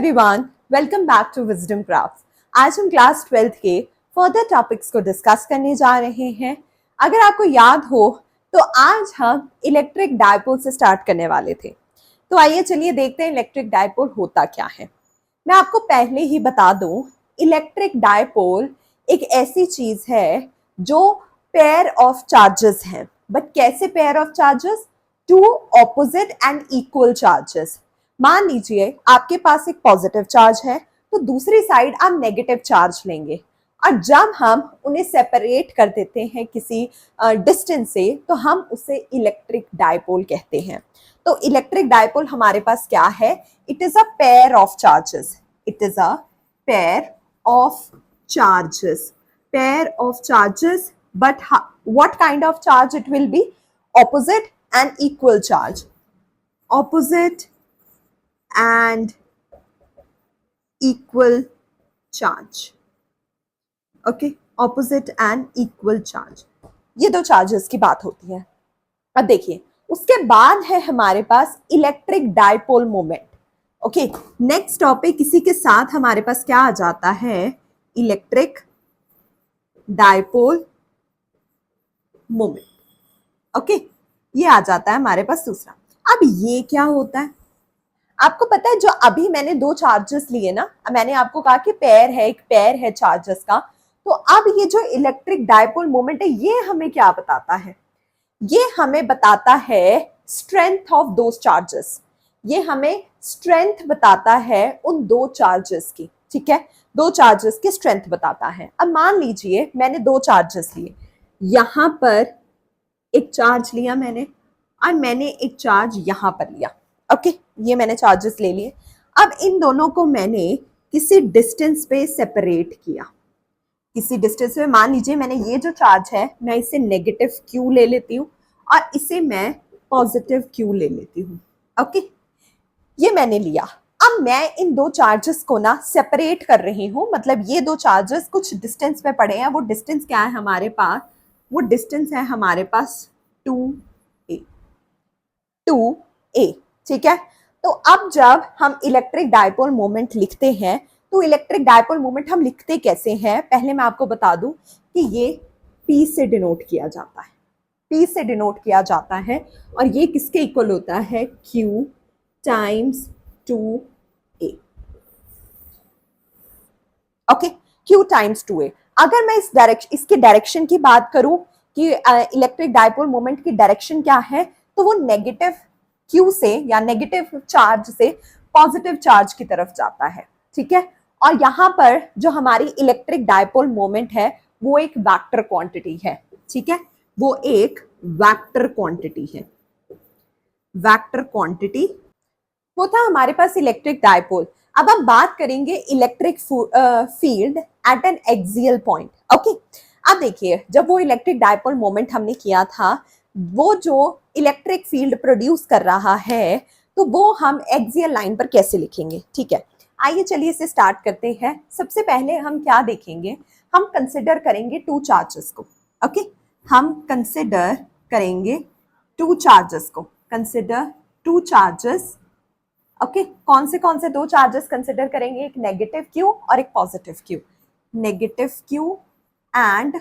Everyone, welcome back to Wisdom Crafts. आज हम class 12th के फर्दर टॉपिक्स को डिस्कस करने जा रहे हैं। अगर आपको याद हो तो आज हम इलेक्ट्रिक डायपोल से स्टार्ट करने वाले थे। तो आइए चलिए देखते हैं इलेक्ट्रिक डायपोल होता क्या है। मैं आपको पहले ही बता दूं, इलेक्ट्रिक डायपोल एक ऐसी चीज है जो पेयर ऑफ चार्जेस है। बट कैसे pair of charges? Two opposite and equal charges. मान लीजिए आपके पास एक पॉजिटिव चार्ज है तो दूसरी साइड आप नेगेटिव चार्ज लेंगे, और जब हम उन्हें सेपरेट कर देते हैं किसी डिस्टेंस से तो हम उसे इलेक्ट्रिक डायपोल कहते हैं। तो इलेक्ट्रिक डायपोल हमारे पास क्या है? It is a pair of charges. It is a pair of charges. Pair of charges, but what kind of charge it will be? Opposite and equal charge. Opposite and equal charge. Okay, opposite and equal charge. ये दो charges की बात होती है। अब देखिए, उसके बाद है हमारे पास electric dipole moment. Okay, next topic इसी के साथ हमारे पास क्या आ जाता है? Electric dipole moment. ओके, ये आ जाता है हमारे पास दूसरा। अब ये क्या होता है? आपको पता है, जो अभी मैंने दो चार्जेस लिए ना, मैंने आपको कहा कि पेयर है, एक पेयर है चार्जेस का। तो अब ये जो इलेक्ट्रिक डायपोल मोमेंट है, ये हमें क्या बताता है? ये हमें बताता है स्ट्रेंथ ऑफ दोस चार्जेस। ये हमें स्ट्रेंथ बताता है उन दो चार्जेस की। ठीक है, दो चार्जेस की स्ट्रेंथ बताता है। अब मान लीजिए मैंने दो चार्जेस लिए, यहां पर एक चार्ज लिया मैंने, और मैंने एक चार्ज यहां पर लिया। ओके, ये मैंने चार्जेस ले लिए। अब इन दोनों को मैंने किसी डिस्टेंस पे सेपरेट किया। किसी डिस्टेंस पे, मान लीजिए मैंने ये जो चार्ज है, मैं इसे नेगेटिव क्यू ले लेती हूँ और इसे मैं पॉजिटिव क्यू ले लेती हूँ। ओके, ये मैंने लिया। अब मैं इन दो चार्जेस को ना सेपरेट कर रही हूँ, मतलब ये दो चार्जेस कुछ डिस्टेंस पे पड़े हैं। वो डिस्टेंस क्या है हमारे पास? वो डिस्टेंस है हमारे पास 2a। 2a, ठीक है। तो अब जब हम इलेक्ट्रिक डायपोल मोमेंट लिखते हैं, तो इलेक्ट्रिक डायपोल मोमेंट हम लिखते कैसे हैं? पहले मैं आपको बता दूं कि ये p से डिनोट किया जाता है। p से डिनोट किया जाता है, और ये किसके इक्वल होता है? q times 2a। Okay, q times 2a। अगर मैं इसके डायरेक्शन की बात करूं कि इलेक्ट्रिक डायपोल मोमेंट की डायरेक्शन क्या है, तो वो नेगेटिव q से या नेगेटिव चार्ज से पॉजिटिव चार्ज की तरफ जाता है। ठीक है, और यहां पर जो हमारी इलेक्ट्रिक डायपोल मोमेंट है वो एक वेक्टर क्वांटिटी है। ठीक है, वो एक वेक्टर क्वांटिटी है। वेक्टर क्वांटिटी वो था हमारे पास इलेक्ट्रिक डायपोल। अब हम बात करेंगे electric field eight N axial point. Okay, अब देखिए, जब वो इलेक्ट्रिक डायपोल मोमेंट हमने किया था, वो जो इलेक्ट्रिक फील्ड प्रोड्यूस कर रहा है, तो वो हम एक्सियल लाइन पर कैसे लिखेंगे? ठीक है, आइए चलिए इसे स्टार्ट करते हैं। सबसे पहले हम क्या देखेंगे? हम कंसिडर करेंगे टू चार्जेस को। ओके, हम कंसिडर करेंगे टू चार्जेस को। Consider two charges. ओके, कौन से दो चार्जेस कंसिडर करेंगे? एक नेगेटिव क्यू और एक positive Q. Negative Q and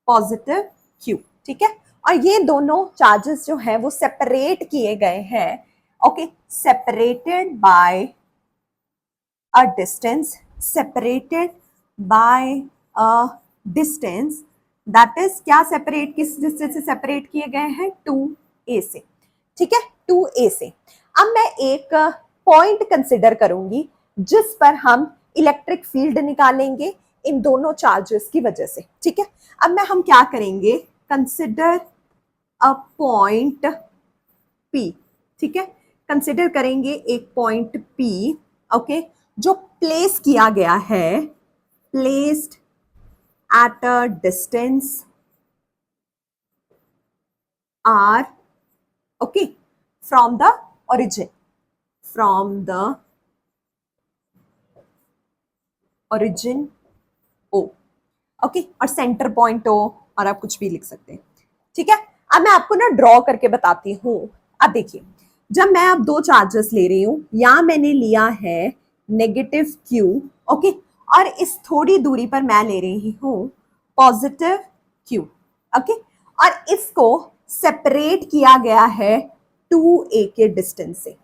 positive Q. ठीक है, और ये दोनों चार्जेस जो है वो सेपरेट किए गए हैं। Okay, separated by a distance. Separated by a distance, that is क्या? सेपरेट किस डिस्टेंस से सेपरेट किए गए हैं? 2a से। ठीक है, 2a से। अब मैं एक पॉइंट कंसिडर करूंगी जिस पर हम इलेक्ट्रिक फील्ड निकालेंगे इन दोनों चार्जेस की वजह से। ठीक है, अब हम क्या करेंगे? Consider a point P। ठीक है, कंसिडर करेंगे एक पॉइंट P। ओके, जो प्लेस किया गया है, placed at a distance R। Okay, from the origin। from the origin O। Okay, और सेंटर पॉइंट O, और आप कुछ भी लिख सकते हैं। ठीक है, अब मैं आपको ना ड्रॉ करके बताती हूँ। अब देखिए, जब मैं अब दो चार्जेस ले रही हूँ, यहाँ मैंने लिया है नेगेटिव क्यू, ओके, और इस थोड़ी दूरी पर मैं ले रही हूं पॉजिटिव क्यू, ओके, और इसको सेपरेट किया गया है 2a के डिस्टेंस से,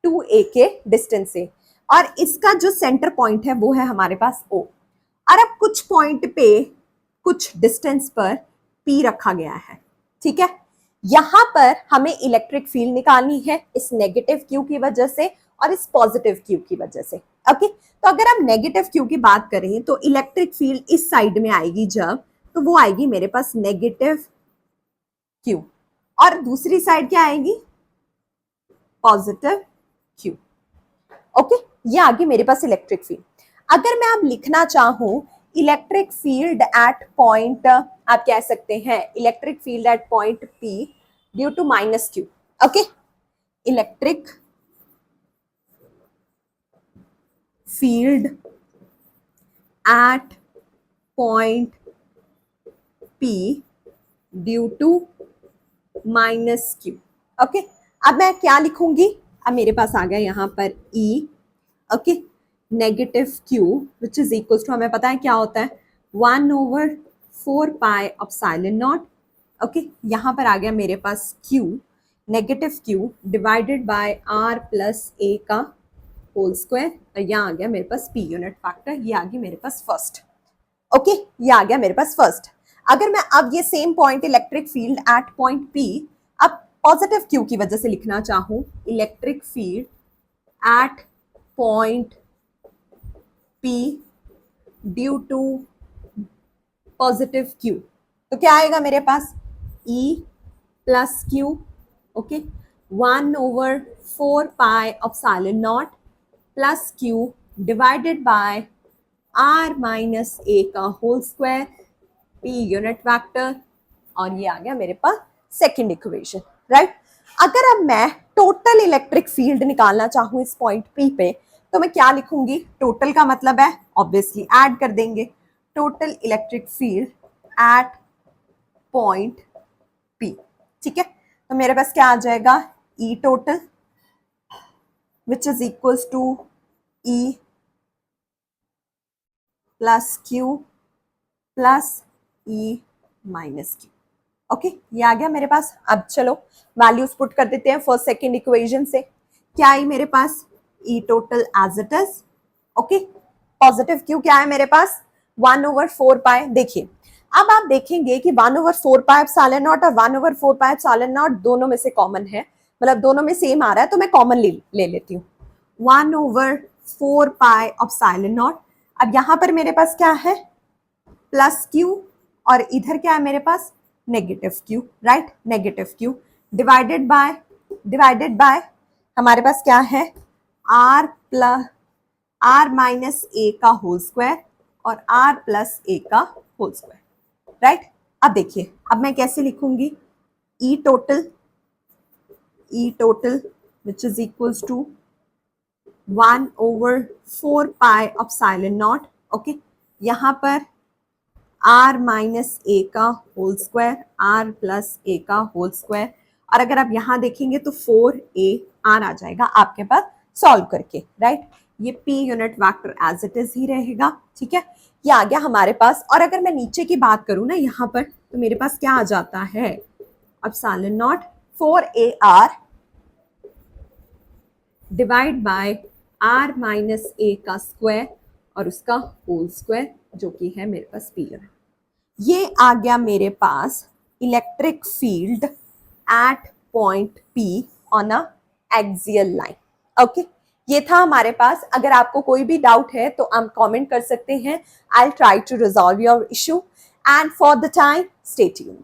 2a के डिस्टेंस से, और इसका जो सेंटर पॉइंट है वो है हमारे पास O। और अब कुछ पॉइंट पे कुछ डिस्टेंस पर P रखा गया है, ठीक है। यहां पर हमें इलेक्ट्रिक फील्ड निकालनी है इस नेगेटिव क्यू की वजह से और इस पॉजिटिव क्यू की वजह से, ओके। तो अगर हम नेगेटिव क्यू की बात करें तो इलेक्ट्रिक फील्ड इस साइड में आएगी जब, तो वो आएगी मेरे पास नेगेटिव क्यू, और दूसरी साइड क्या आएगी, पॉजिटिव क्यू, ओके। ये आ गई मेरे पास इलेक्ट्रिक फील्ड। अगर मैं अब लिखना चाहूं इलेक्ट्रिक फील्ड एट पॉइंट, आप कह सकते हैं electric field at point P due to minus Q, okay. Electric field at point P due to minus Q, okay. अब मैं क्या लिखूंगी, अब मेरे पास आ गया यहां पर E, okay, negative Q which is equal to, हमें पता है क्या होता है 1/4 पाई एप्सिलॉन नॉट, ओके। यहां पर आ गया मेरे पास Q, negative Q divided by R plus A का होल स्क्वायर, और यहाँ आ गया मेरे पास P यूनिट फैक्टर, ये आ गया मेरे पास फर्स्ट, ओके, ये आ गया मेरे पास फर्स्ट। अगर मैं अब ये same point electric field at point P अब पॉजिटिव Q की वजह से लिखना चाहूं electric field at point P due to positive Q, तो क्या आएगा मेरे पास E plus Q, okay, 1/4 pi epsilon naught plus Q divided by R minus A का whole square, P unit vector, और ये आ गया मेरे पास सेकेंड इक्वेशन, राइट। अगर अब मैं टोटल इलेक्ट्रिक फील्ड निकालना चाहूं इस पॉइंट P पे, तो मैं क्या लिखूंगी, टोटल का मतलब है ऑब्वियसली ऐड कर देंगे, total electric field at point P, ठीक है। तो मेरे पास क्या आ जाएगा E total which is equals to E plus Q plus E minus Q, okay, ये आ गया मेरे पास। अब चलो वैल्यूज पुट कर देते हैं फर्स्ट सेकेंड इक्वेशन से। क्या आई मेरे पास E total as it is, okay, positive Q क्या है मेरे पास 1/4 पाई। देखिए अब आप देखेंगे कि 1/4 पाई एप्सिलॉन नॉट और 1/4 पाई एप्सिलॉन नॉट दोनों में से कॉमन है, मतलब दोनों में सेम आ रहा है, तो मैं कॉमन ले लेती हूँ 1/4 पाई एप्सिलॉन नॉट। अब यहाँ पर मेरे पास क्या है प्लस Q, और इधर क्या है मेरे पास negative Q, right, negative Q divided by हमारे पास क्या है R plus R minus A का होल स्क्वायर और R प्लस A का होल स्क्वायर, राइट। अब देखिए अब मैं कैसे लिखूंगी E total which is equals to 1/4 pi epsilon naught, okay, यहाँ पर R माइनस A का whole square, R plus A का होल स्क्वायर, और अगर आप यहाँ देखेंगे तो 4AR आ जाएगा आपके पास सॉल्व करके, राइट। ये P unit vector as it is ही रहेगा, ठीक है, ये आ गया हमारे पास। और अगर मैं नीचे की बात करूँ ना यहाँ पर, तो मेरे पास क्या आ जाता है epsilon not 4AR divide by R minus A का स्क्वायर और उसका होल स्क्वायर, जो कि है मेरे पास P यूनिट। ये आ गया मेरे पास electric field at point P on a axial line, okay. ये था हमारे पास। अगर आपको कोई भी डाउट है तो आप कमेंट कर सकते हैं। I will try to resolve your issue, and for the time stay tuned.